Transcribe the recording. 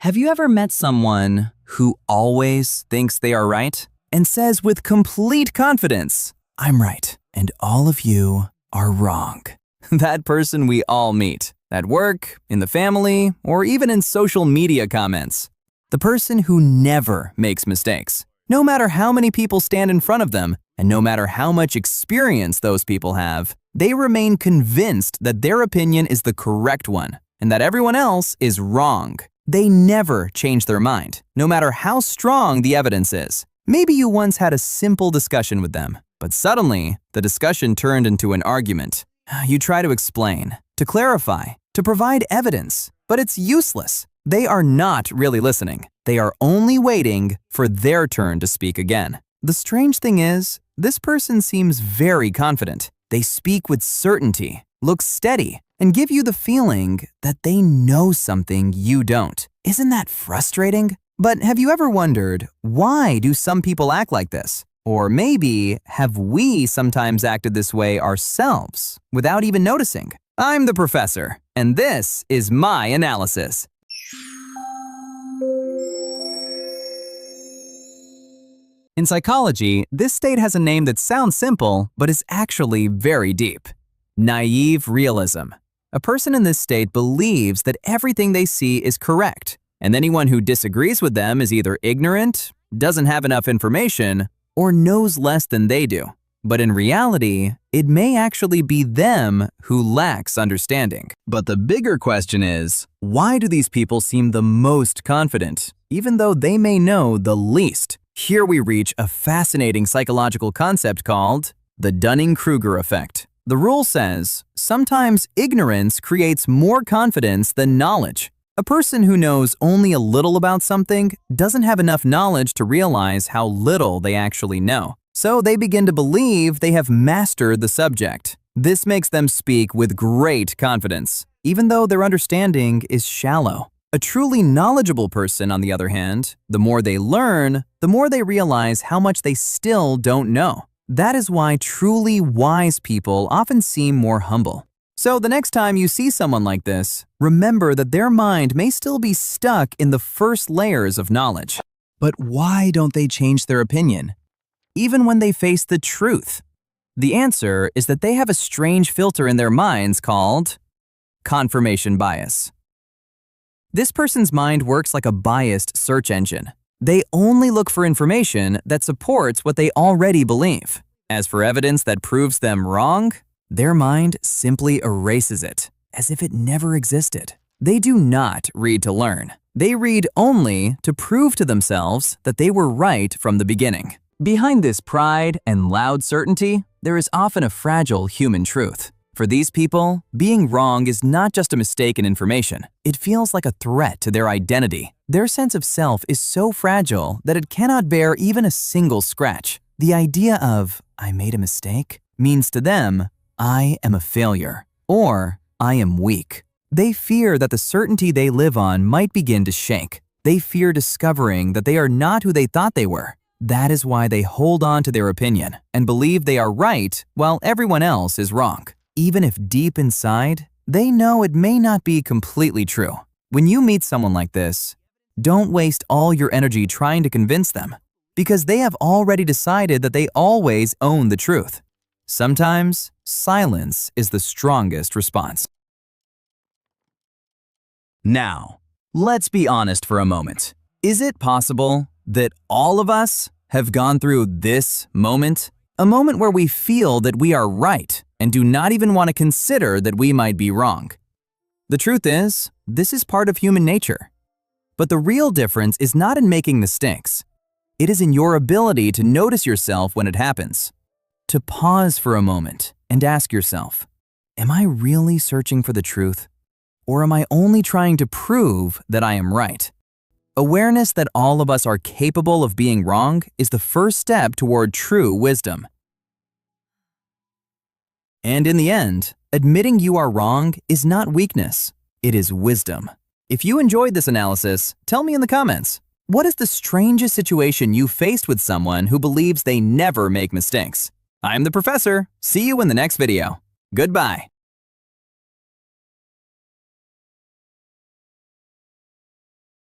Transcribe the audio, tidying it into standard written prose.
Have you ever met someone who always thinks they are right and says with complete confidence, "I'm right, and all of you are wrong"? That person we all meet, at work, in the family, or even in social media comments. The person who never makes mistakes, no matter how many people stand in front of them, and no matter how much experience those people have, they remain convinced that their opinion is the correct one, and that everyone else is wrong. They never change their mind, no matter how strong the evidence is. Maybe you once had a simple discussion with them, but suddenly, the discussion turned into an argument. You try to explain, to clarify, to provide evidence, but it's useless. They are not really listening. They are only waiting for their turn to speak again. The strange thing is, this person seems very confident. They speak with certainty, look steady, and give you the feeling that they know something you don't. Isn't that frustrating? But have you ever wondered, why do some people act like this? Or maybe, have we sometimes acted this way ourselves without even noticing? I'm the professor, and this is my analysis. In psychology, this state has a name that sounds simple, but is actually very deep. Naive realism. A person in this state believes that everything they see is correct, and anyone who disagrees with them is either ignorant, doesn't have enough information, or knows less than they do. But in reality, it may actually be them who lacks understanding. But the bigger question is, why do these people seem the most confident, even though they may know the least? Here we reach a fascinating psychological concept called the Dunning-Kruger Effect. The rule says, sometimes ignorance creates more confidence than knowledge. A person who knows only a little about something doesn't have enough knowledge to realize how little they actually know. So they begin to believe they have mastered the subject. This makes them speak with great confidence, even though their understanding is shallow. A truly knowledgeable person, on the other hand, the more they learn, the more they realize how much they still don't know. That is why truly wise people often seem more humble. So the next time you see someone like this, remember that their mind may still be stuck in the first layers of knowledge. But why don't they change their opinion, even when they face the truth? The answer is that they have a strange filter in their minds called confirmation bias. This person's mind works like a biased search engine. They only look for information that supports what they already believe. As for evidence that proves them wrong, their mind simply erases it, as if it never existed. They do not read to learn. They read only to prove to themselves that they were right from the beginning. Behind this pride and loud certainty, there is often a fragile human truth. For these people, being wrong is not just a mistake in information. It feels like a threat to their identity. Their sense of self is so fragile that it cannot bear even a single scratch. The idea of, "I made a mistake," means to them, "I am a failure," or "I am weak." They fear that the certainty they live on might begin to shake. They fear discovering that they are not who they thought they were. That is why they hold on to their opinion and believe they are right while everyone else is wrong. Even if deep inside, they know it may not be completely true. When you meet someone like this, don't waste all your energy trying to convince them, because they have already decided that they always own the truth. Sometimes, silence is the strongest response. Now, let's be honest for a moment. Is it possible that all of us have gone through this moment? A moment where we feel that we are right and do not even want to consider that we might be wrong. The truth is, this is part of human nature. But the real difference is not in making mistakes. It is in your ability to notice yourself when it happens. To pause for a moment and ask yourself, am I really searching for the truth? Or am I only trying to prove that I am right? Awareness that all of us are capable of being wrong is the first step toward true wisdom. And in the end, admitting you are wrong is not weakness, it is wisdom. If you enjoyed this analysis, tell me in the comments, what is the strangest situation you faced with someone who believes they never make mistakes? I'm the professor. See you in the next video. Goodbye.